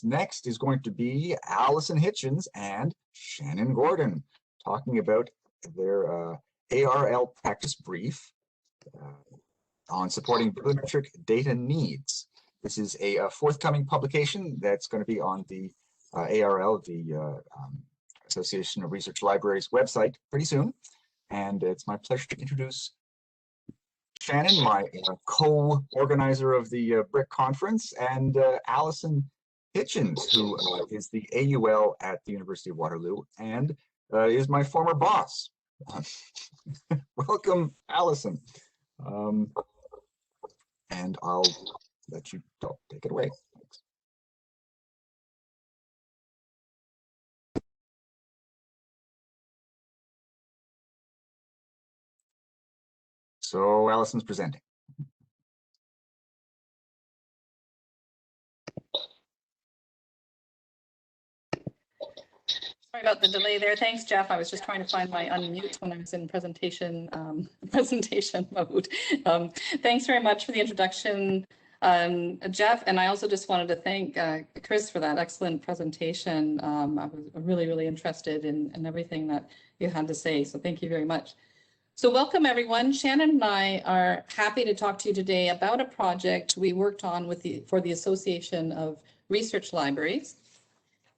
Next is going to be Alison Hitchens and Shannon Gordon talking about their ARL practice brief on supporting bibliometric data needs. This is a forthcoming publication that's going to be on the ARL, the Association of Research Libraries website pretty soon. And it's my pleasure to introduce Shannon, my co-organizer of the BRIC conference, and Alison Hitchens, who is the AUL at the University of Waterloo and is my former boss. Welcome, Alison. And I'll let you take it away. Thanks. So Alison's presenting. Sorry about the delay there. Thanks, Jeff. I was just trying to find my unmute when I was in presentation mode. Thanks very much for the introduction, Jeff. And I also just wanted to thank Chris for that excellent presentation. I was really interested in everything that you had to say. So thank you very much. So welcome, everyone. Shannon and I are happy to talk to you today about a project we worked on for the Association of Research Libraries.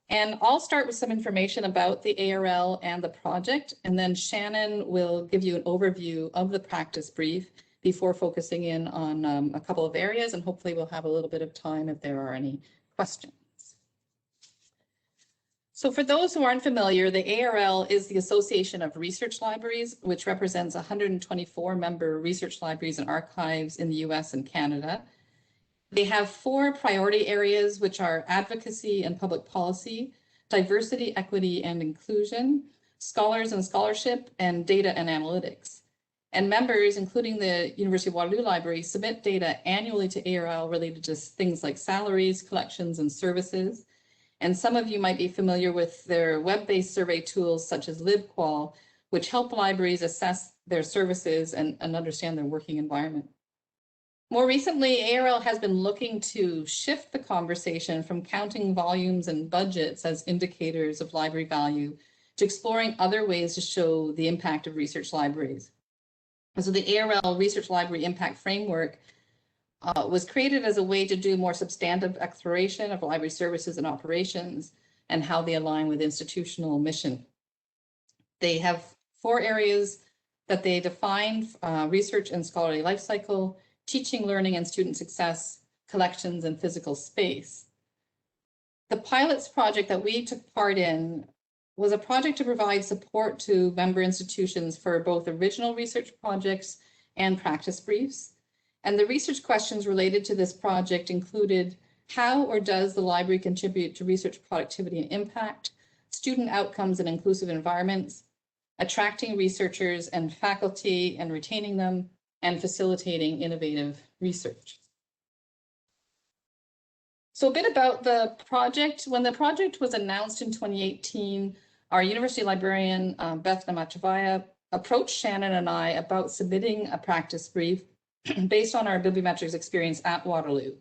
And I'll start with some information about the ARL and the project, and then Shannon will give you an overview of the practice brief before focusing in on a couple of areas, and hopefully we'll have a little bit of time if there are any questions. So for those who aren't familiar, the ARL is the Association of Research Libraries, which represents 124 member research libraries and archives in the US and Canada. They have 4 priority areas, which are advocacy and public policy, diversity, equity, and inclusion, scholars and scholarship, and data and analytics. And members, including the University of Waterloo Library, submit data annually to ARL related to things like salaries, collections, and services. And some of you might be familiar with their web-based survey tools such as LibQual, which help libraries assess their services and understand their working environment. More recently, ARL has been looking to shift the conversation from counting volumes and budgets as indicators of library value to exploring other ways to show the impact of research libraries. And so the ARL Research Library Impact Framework was created as a way to do more substantive exploration of library services and operations and how they align with institutional mission. They have 4 areas that they define: research and scholarly life cycle, teaching, learning, and student success, collections, and physical space. The pilots project that we took part in was a project to provide support to member institutions for both original research projects and practice briefs. And the research questions related to this project included: how or does the library contribute to research productivity and impact, student outcomes and inclusive environments, attracting researchers and faculty and retaining them, and facilitating innovative research. So a bit about the project. When the project was announced in 2018, our university librarian, Beth Namachevaya, approached Shannon and I about submitting a practice brief based on our bibliometrics experience at Waterloo.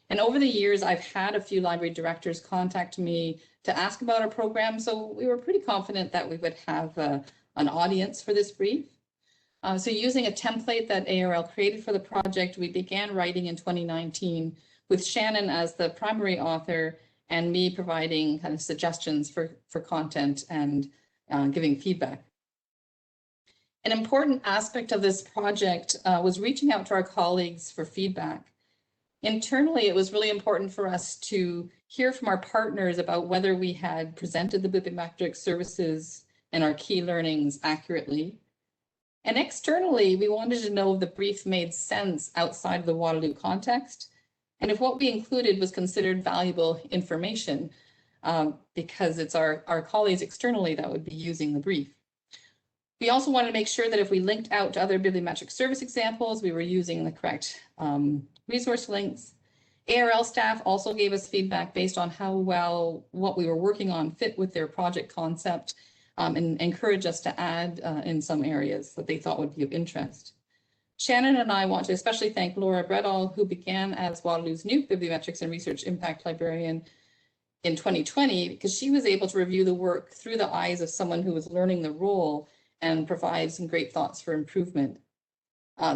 And over the years, I've had a few library directors contact me to ask about our program, so we were pretty confident that we would have an audience for this brief. So using a template that ARL created for the project, we began writing in 2019 with Shannon as the primary author and me providing kind of suggestions for content and giving feedback. An important aspect of this project was reaching out to our colleagues for feedback. Internally, it was really important for us to hear from our partners about whether we had presented the bibliometric services and our key learnings accurately. And externally, we wanted to know if the brief made sense outside of the Waterloo context, and if what we included was considered valuable information, because it's our colleagues externally that would be using the brief. We also wanted to make sure that if we linked out to other bibliometric service examples, we were using the correct resource links. ARL staff also gave us feedback based on how well what we were working on fit with their project concept, and encouraged us to add in some areas that they thought would be of interest. Shannon and I want to especially thank Laura Bredall, who began as Waterloo's new Bibliometrics and Research Impact Librarian, in 2020 because she was able to review the work through the eyes of someone who was learning the role and provide some great thoughts for improvement.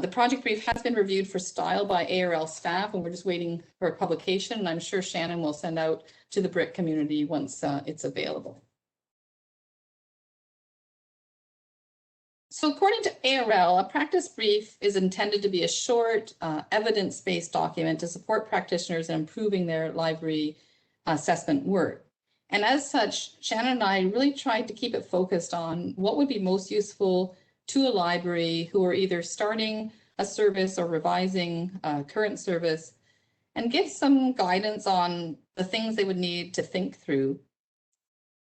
The project brief has been reviewed for style by ARL staff, and we're just waiting for publication. And I'm sure Shannon will send out to the BRIC community once it's available. So according to ARL, a practice brief is intended to be a short, evidence-based document to support practitioners in improving their library assessment work. And as such, Shannon and I really tried to keep it focused on what would be most useful to a library who are either starting a service or revising a current service, and give some guidance on the things they would need to think through.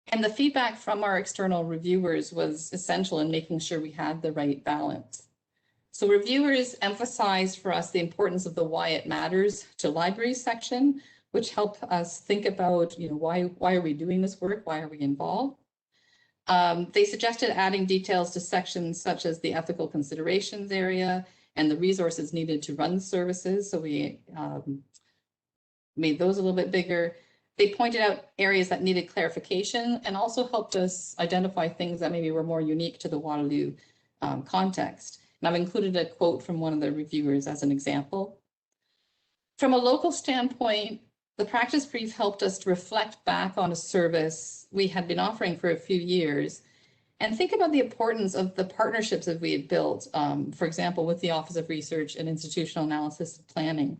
And the feedback from our external reviewers was essential in making sure we had the right balance. So reviewers emphasized for us the importance of the why it matters to libraries section, which helped us think about, why are we doing this work? Why are we involved? They suggested adding details to sections such as the ethical considerations area and the resources needed to run services. So we made those a little bit bigger. They pointed out areas that needed clarification and also helped us identify things that maybe were more unique to the Waterloo context. And I've included a quote from one of the reviewers as an example. From a local standpoint, the practice brief helped us to reflect back on a service we had been offering for a few years and think about the importance of the partnerships that we had built, for example, with the Office of Research and Institutional Analysis and Planning.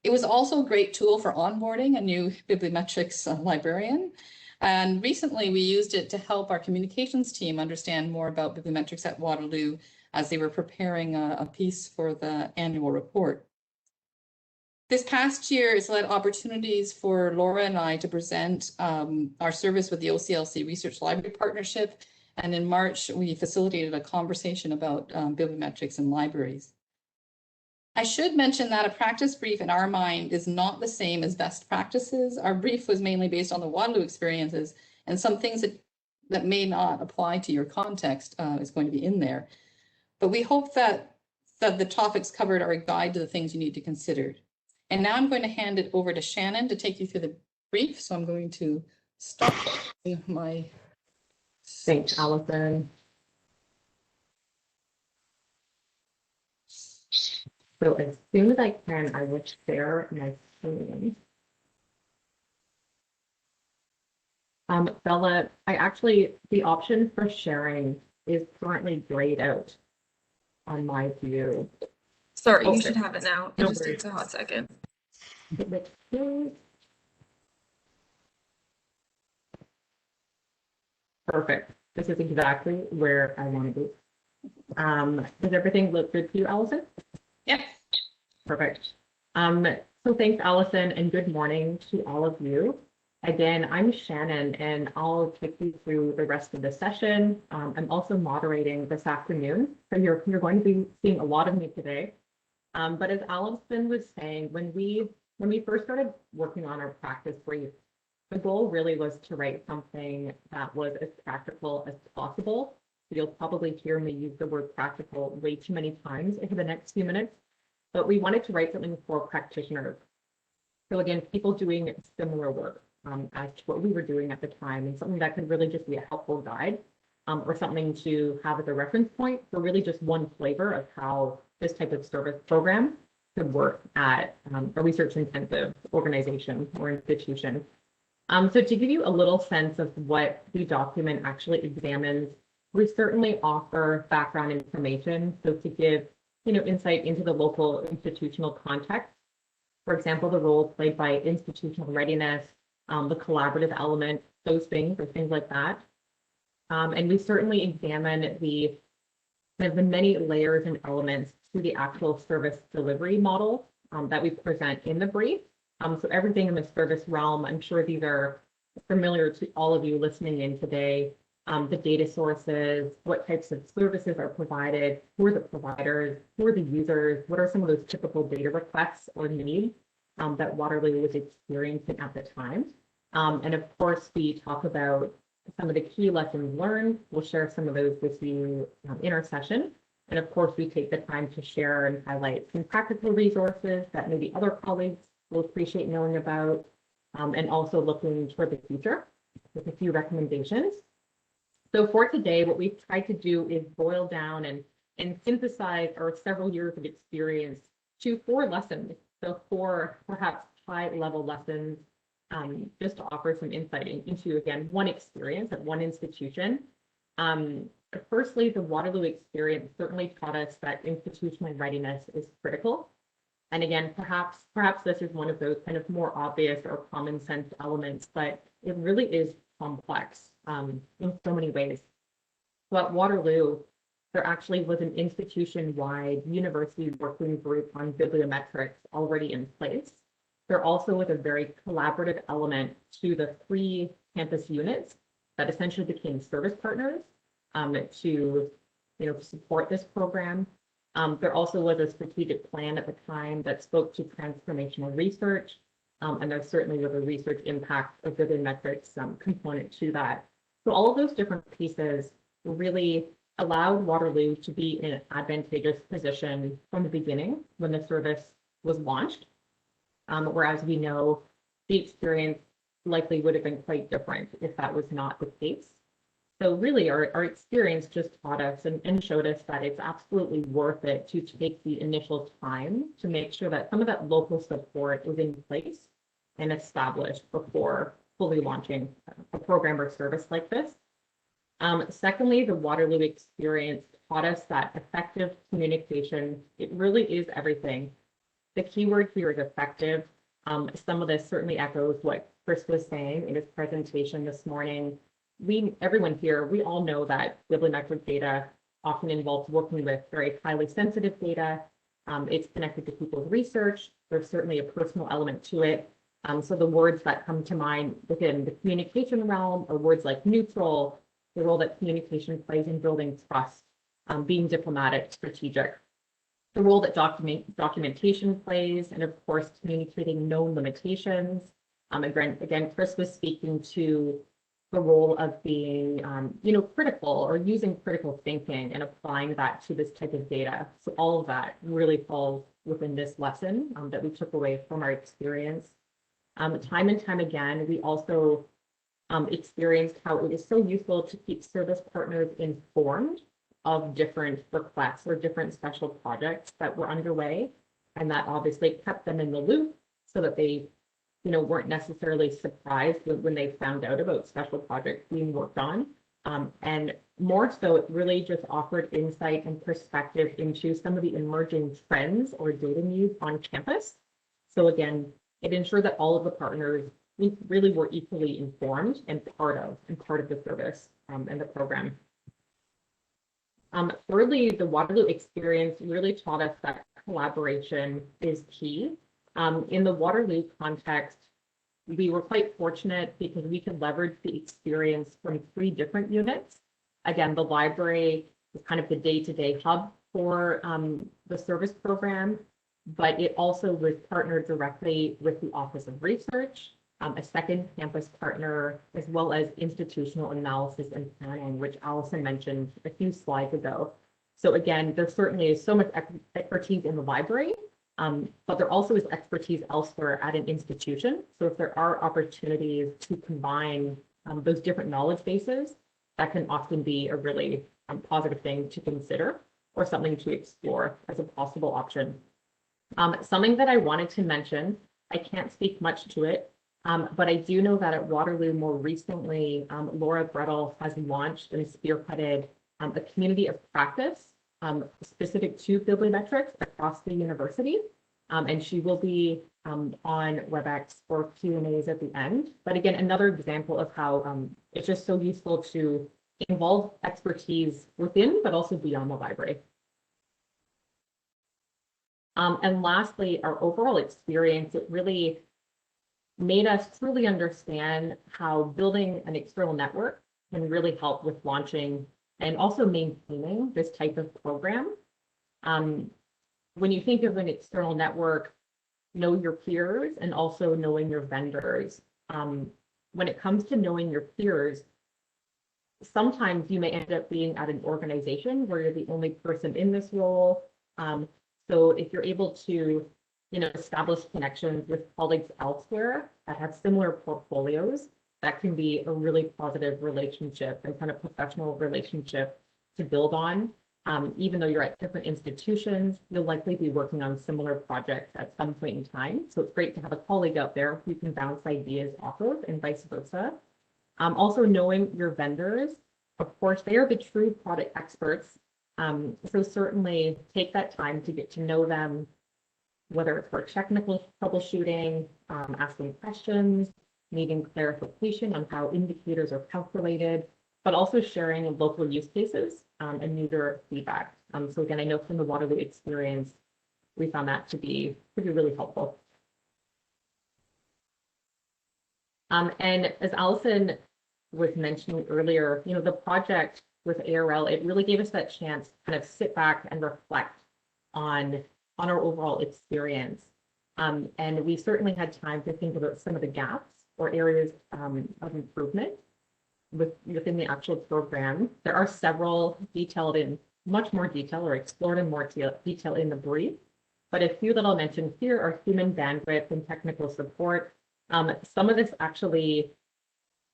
It was also a great tool for onboarding a new bibliometrics librarian. And recently we used it to help our communications team understand more about bibliometrics at Waterloo as they were preparing a piece for the annual report. This past year has led opportunities for Laura and I to present our service with the OCLC Research Library Partnership. And in March, we facilitated a conversation about bibliometrics in libraries. I should mention that a practice brief in our mind is not the same as best practices. Our brief was mainly based on the Waterloo experiences, and some things that may not apply to your context is going to be in there. But we hope that the topics covered are a guide to the things you need to consider. And now I'm going to hand it over to Shannon to take you through the brief. So I'm going to stop my... Thanks, Alison. So as soon as I can, I will share my screen. Bella, the option for sharing is currently grayed out on my view. Sorry, Okay. you should have it now. It No just worries. takes a hot second. Perfect. This is exactly where I want to be. Does everything look good to you, Alison? Yep. Perfect. So thanks, Alison, and good morning to all of you. Again, I'm Shannon, and I'll take you through the rest of the session. I'm also moderating this afternoon, so you're going to be seeing a lot of me today. But as Alison was saying, when we first started working on our practice brief, the goal really was to write something that was as practical as possible. So you'll probably hear me use the word practical way too many times in the next few minutes, but we wanted to write something for practitioners. So again, people doing similar work as to what we were doing at the time, and something that could really just be a helpful guide or something to have as a reference point for really just one flavor of how this type of service program could work at a research-intensive organization or institution. So to give you a little sense of what the document actually examines, we certainly offer background information. So to give insight into the local institutional context, for example, the role played by institutional readiness, the collaborative element, those things or things like that. And we certainly examine the many layers and elements to the actual service delivery model that we present in the brief. So everything in the service realm, I'm sure these are familiar to all of you listening in today. The data sources, what types of services are provided, who are the providers, who are the users, what are some of those typical data requests or needs that Waterloo was experiencing at the time. And of course, we talk about some of the key lessons learned. We'll share some of those with you in our session. And of course, we take the time to share and highlight some practical resources that maybe other colleagues will appreciate knowing about, and also looking toward the future with a few recommendations. So for today, what we've tried to do is boil down and synthesize our several years of experience to 4 lessons. So 4 perhaps high-level lessons, just to offer some insight into, again, one experience at one institution. Firstly, the Waterloo experience certainly taught us that institutional readiness is critical. And again, perhaps this is one of those kind of more obvious or common sense elements, but it really is complex in so many ways. So at Waterloo, there actually was an institution-wide university working group on bibliometrics already in place. There also was a very collaborative element to the 3 campus units that essentially became service partners to support this program. There also was a strategic plan at the time that spoke to transformational research, and there certainly was a research impact of bibliometrics component to that. So all of those different pieces really allowed Waterloo to be in an advantageous position from the beginning when the service was launched, whereas we know the experience likely would have been quite different if that was not the case. So really our experience just taught us and showed us that it's absolutely worth it to take the initial time to make sure that some of that local support is in place and established before fully launching a program or service like this. Secondly, the Waterloo experience taught us that effective communication, it really is everything. The keyword here is effective. Some of this certainly echoes what Chris was saying in his presentation this morning. Everyone here, we all know that bibliometric data often involves working with very highly sensitive data. It's connected to people's research. There's certainly a personal element to it. So the words that come to mind within the communication realm are words like neutral, the role that communication plays in building trust, being diplomatic, strategic, the role that documentation plays, and of course, communicating known limitations. Again, Chris was speaking to the role of being, critical or using critical thinking and applying that to this type of data. So all of that really falls within this lesson that we took away from our experience. Time and time again, we also experienced how it is so useful to keep service partners informed of different requests or different special projects that were underway. And that obviously kept them in the loop so that they weren't necessarily surprised when they found out about special projects being worked on. And more so, it really just offered insight and perspective into some of the emerging trends or data needs on campus. So again, it ensured that all of the partners really were equally informed and part of the service and the program. Thirdly, the Waterloo experience really taught us that collaboration is key. In the Waterloo context, we were quite fortunate because we could leverage the experience from 3 different units. Again, the library was kind of the day-to-day hub for the service program, but it also was partnered directly with the Office of Research, a second campus partner, as well as institutional analysis and planning, which Alison mentioned a few slides ago. So again, there certainly is so much expertise in the library, but there also is expertise elsewhere at an institution. So if there are opportunities to combine those different knowledge bases, that can often be a really positive thing to consider or something to explore as a possible option. Something that I wanted to mention, I can't speak much to it, but I do know that at Waterloo more recently, Laura Brettel has launched and spearheaded a community of practice specific to bibliometrics across the university. And she will be on WebEx for Q&As at the end. But again, another example of how it's just so useful to involve expertise within, but also beyond the library. And lastly, our overall experience, it really made us truly understand how building an external network can really help with launching and also maintaining this type of program. When you think of an external network, know your peers and also knowing your vendors. When it comes to knowing your peers, sometimes you may end up being at an organization where you're the only person in this role. So if you're able to establish connections with colleagues elsewhere that have similar portfolios. That can be a really positive relationship and kind of professional relationship to build on. Even though you're at different institutions, you'll likely be working on similar projects at some point in time. So it's great to have a colleague out there who you can bounce ideas off of and vice versa. Also knowing your vendors, of course, they are the true product experts. So certainly take that time to get to know them, whether it's for technical troubleshooting, asking questions, needing clarification on how indicators are calculated, but also sharing local use cases and user feedback. So again, I know from the Waterloo experience, we found that to be really helpful. And as Alison was mentioning earlier, the project with ARL, it really gave us that chance to kind of sit back and reflect on our overall experience. And we certainly had time to think about some of the gaps or areas of improvement within the actual program. There are several detailed in much more detail or explored in more detail in the brief, but a few that I'll mention here are human bandwidth and technical support. Some of this actually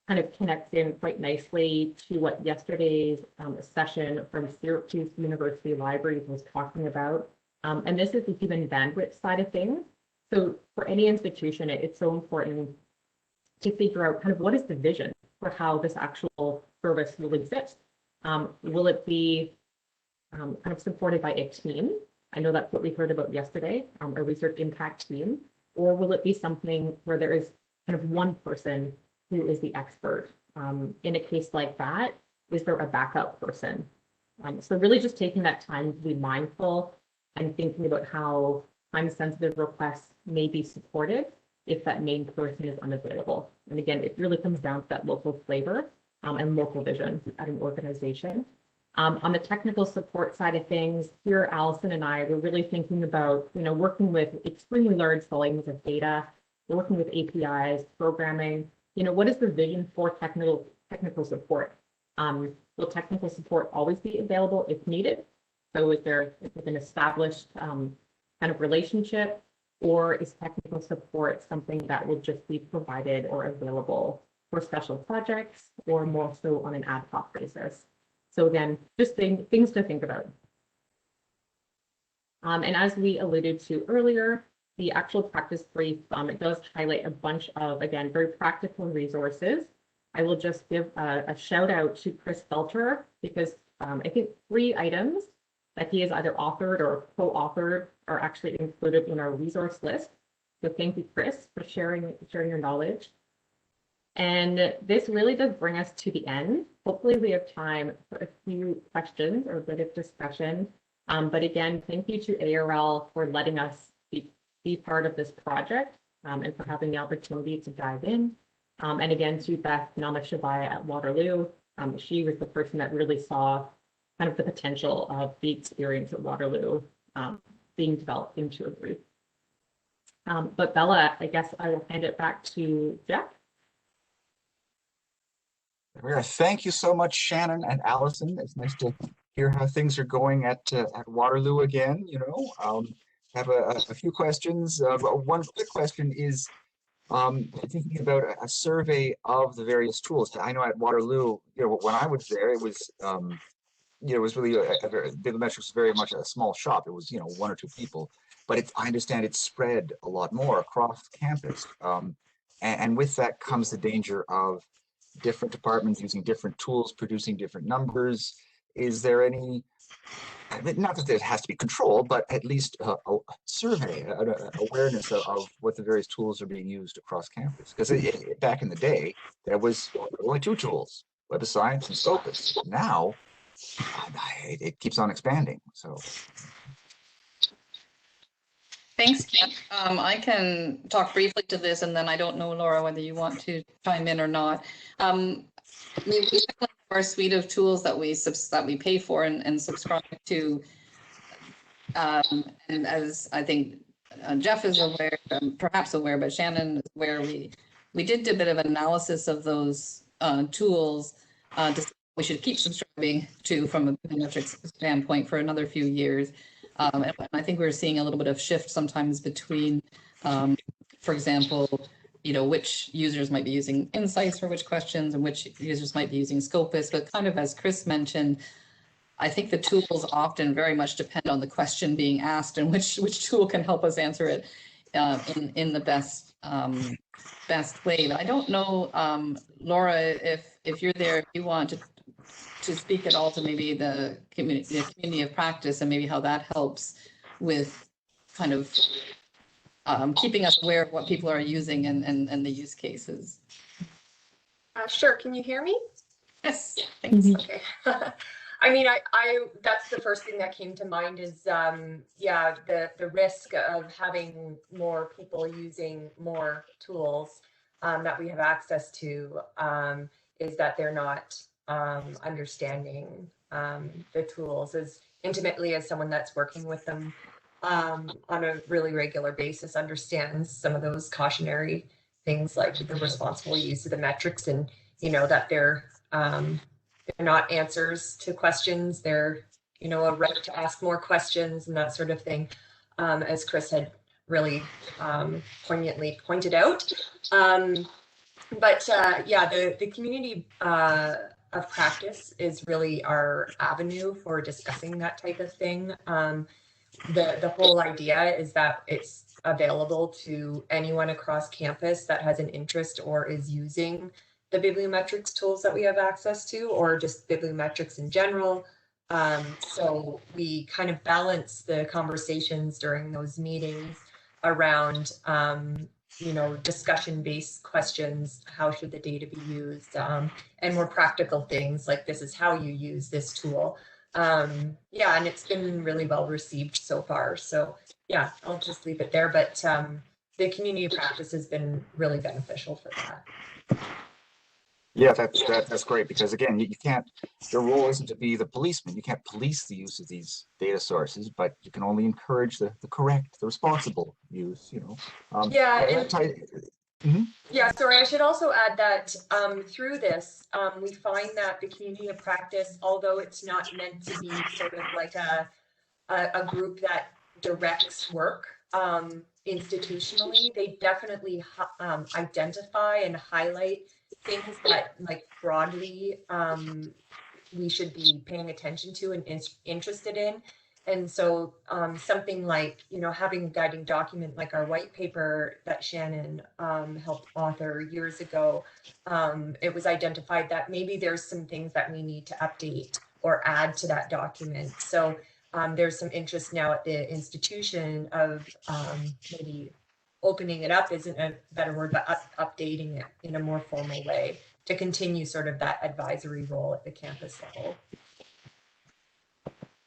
kind of connects in quite nicely to what yesterday's session from Syracuse University Library was talking about. And this is the human bandwidth side of things. So for any institution, it's so important to figure out kind of what is the vision for how this actual service will exist. Will it be kind of supported by a team? I know that's what we heard about yesterday, a research impact team. Or will it be something where there is kind of one person who is the expert? In a case like that, is there a backup person? So really just taking that time to be mindful and thinking about how time-sensitive requests may be supported if that main person is unavailable. And again, it really comes down to that local flavor and local vision at an organization. On the technical support side of things, here, Alison and I were really thinking about, working with extremely large volumes of data, working with APIs, programming. What is the vision for technical support? Will technical support always be available if needed? So is there an established kind of relationship, or is technical support something that will just be provided or available for special projects or more so on an ad hoc basis? So again, just things to think about. And as we alluded to earlier, the actual practice brief, it does highlight a bunch of, again, very practical resources. I will just give a shout out to Chris Felter, because I think 3 items that he has either authored or co-authored are actually included in our resource list. So thank you, Chris, for sharing your knowledge. And this really does bring us to the end. Hopefully we have time for a few questions or a bit of discussion. But again, thank you to ARL for letting us be part of this project and for having the opportunity to dive in. And again, to Beth Namashabaya at Waterloo. She was the person that really saw kind of the potential of the experience at Waterloo being developed into a brief. But Bella, I guess I will hand it back to Jeff. Thank you so much, Shannon and Alison. It's nice to hear how things are going at Waterloo again. Have a few questions. One quick question is thinking about a survey of the various tools. I know at Waterloo, when I was there, it was it was really Bibliometrics was very much a small shop. It was 1 or 2 people, but I understand it's spread a lot more across campus, and with that comes the danger of different departments using different tools, producing different numbers. Is there any, not that there has to be control, but at least a survey, awareness of what the various tools are being used across campus? Because back in the day, there was only 2 tools, Web of Science and Scopus. Now, it keeps on expanding. So. Thanks, Jeff. I can talk briefly to this, and then I don't know, Laura, whether you want to chime in or not. We have our suite of tools that we pay for and subscribe to, and as I think Jeff is aware, perhaps aware, but Shannon is aware, we did a bit of analysis of those tools to see what we should keep subscribing to from a bibliometrics standpoint for another few years. And I think we're seeing a little bit of shift sometimes between, for example, which users might be using insights for which questions and which users might be using Scopus. But kind of as Chris mentioned, I think the tools often very much depend on the question being asked and which tool can help us answer it in the best way. But I don't know, Laura, if you're there, if you want to speak at all to maybe the community of practice and maybe how that helps with kind of keeping us aware of what people are using and the use cases. Sure. Can you hear me? Yes, thanks. Okay. I mean, I that's the first thing that came to mind is, yeah, the risk of having more people using more tools that we have access to is that they're not understanding the tools as intimately as someone that's working with them on a really regular basis understands some of those cautionary things like the responsible use of the metrics and, that they're not answers to questions. They're, a right to ask more questions and that sort of thing, as Chris had really poignantly pointed out. But yeah, the community of practice is really our avenue for discussing that type of thing. The whole idea is that it's available to anyone across campus that has an interest or is using the bibliometrics tools that we have access to, or just bibliometrics in general. So we kind of balance the conversations during those meetings around, discussion-based questions. How should the data be used? And more practical things like this is how you use this tool. Yeah, and it's been really well received so far. So yeah, I'll just leave it there. But the community practice has been really beneficial for that. Yeah, that's great, because again, you can't, your role isn't to be the policeman. You can't police the use of these data sources, but you can only encourage the correct, the responsible use, Yeah. Yeah, sorry, I should also add that through this, we find that the community of practice, although it's not meant to be sort of like a group that directs work institutionally, they definitely identify and highlight things that like broadly we should be paying attention to and interested in. And so something like, having a guiding document like our white paper that Shannon helped author years ago, it was identified that maybe there's some things that we need to update or add to that document. So there's some interest now at the institution of maybe opening it up isn't a better word, but updating it in a more formal way to continue sort of that advisory role at the campus level.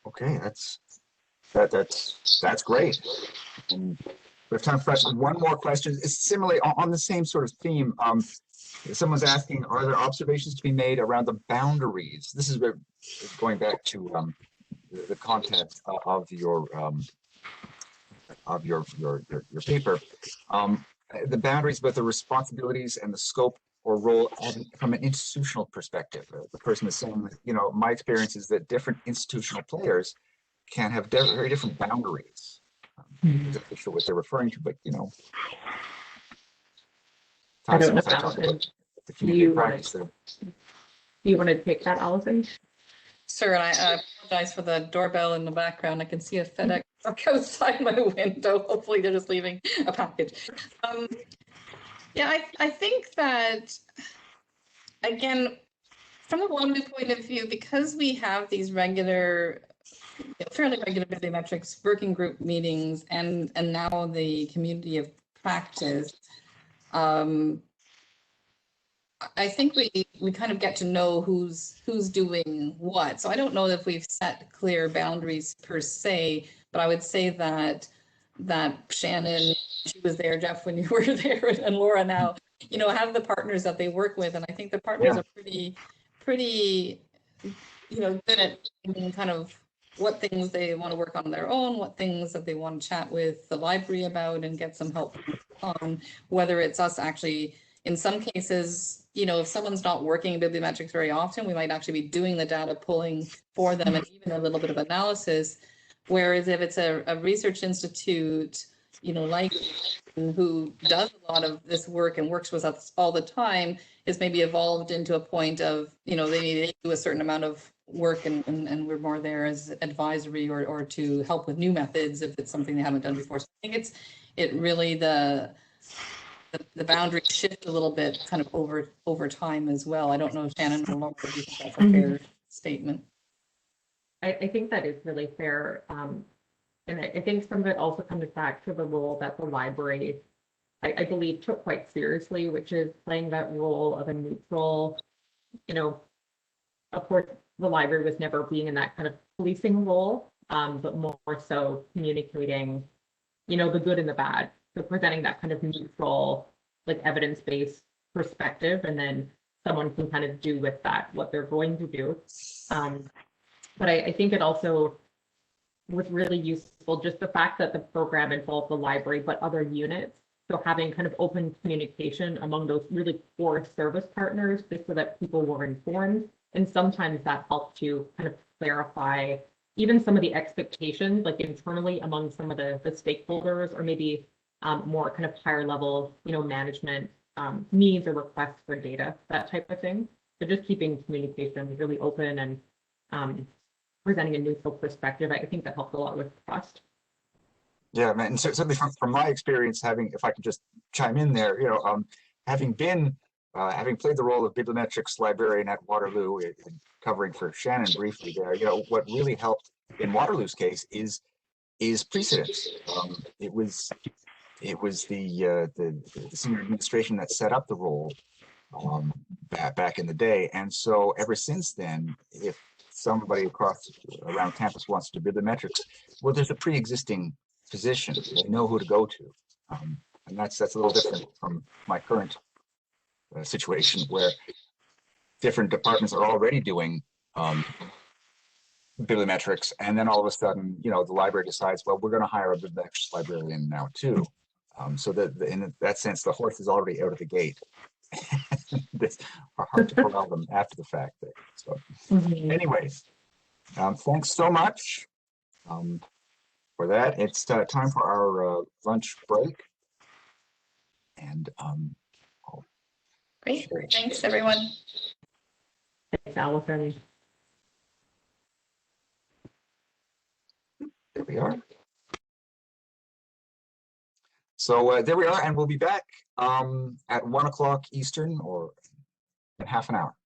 Okay, that's great. And we have time for one more question. It's similarly on the same sort of theme. Someone's asking, are there observations to be made around the boundaries? This is going back to the content of your paper. The boundaries about the responsibilities and the scope or role from an institutional perspective. The person is saying that, my experience is that different institutional players can have very different boundaries. I'm not sure what they're referring to, but I don't know, Alison. Do you want to take that, Alison? Sure, and I apologize for the doorbell in the background. I can see a FedEx truck outside my window. Hopefully they're just leaving a package. Yeah, I think that, again, from a Waterloo point of view, because we have these regular, fairly regular bibliometrics working group meetings and now the community of practice, I think we kind of get to know who's doing what. So I don't know if we've set clear boundaries per se, but I would say that Shannon, she was there, Jeff, when you were there, and Laura now, have the partners that they work with. And I think the partners are pretty, good at kind of what things they want to work on their own, what things that they want to chat with the library about and get some help on, whether it's us actually, in some cases, if someone's not working in bibliometrics very often, we might actually be doing the data pulling for them and even a little bit of analysis. Whereas if it's a research institute, you know, like who does a lot of this work and works with us all the time, is maybe evolved into a point of, you know, they need to do a certain amount of work and we're more there as advisory or to help with new methods if it's something they haven't done before. So I think it really the boundaries shift a little bit kind of over time as well. I don't know, Shannon or Laura, if you think that's a fair statement. I think that is really fair. And I think some of it also comes back to the role that the library, I believe, took quite seriously, which is playing that role of a neutral, you know, of course, the library was never being in that kind of policing role, but more so communicating, you know, the good and the bad. So presenting that kind of neutral, like evidence-based perspective, and then someone can kind of do with that what they're going to do. But I think it also was really useful, just the fact that the program involved the library, but other units. So having kind of open communication among those really core service partners, just so that people were informed. And sometimes that helped to kind of clarify even some of the expectations, like internally among some of the stakeholders, or maybe more kind of higher level, you know, management needs or requests for data, that type of thing. So just keeping communication really open and presenting a neutral perspective, I think that helped a lot with trust. Yeah, man, and certainly from my experience, if I could just chime in there, you know, having played the role of bibliometrics librarian at Waterloo, and covering for Shannon briefly there, you know, what really helped in Waterloo's case is precedence. It was the senior administration that set up the role back in the day, and so ever since then, if somebody around campus wants to do bibliometrics, well, there's a pre-existing position. They know who to go to, and that's a little different from my current situation, where different departments are already doing bibliometrics, and then all of a sudden, you know, the library decides, well, we're going to hire a bibliometrics librarian now too. So that in that sense, the horse is already out of the gate. It's hard to corral them after the fact. There. So, anyways, thanks so much for that. It's time for our lunch break, and Great, thanks everyone. Thanks, Alison. There we are. So there we are, and we'll be back at 1 o'clock Eastern, or in half an hour.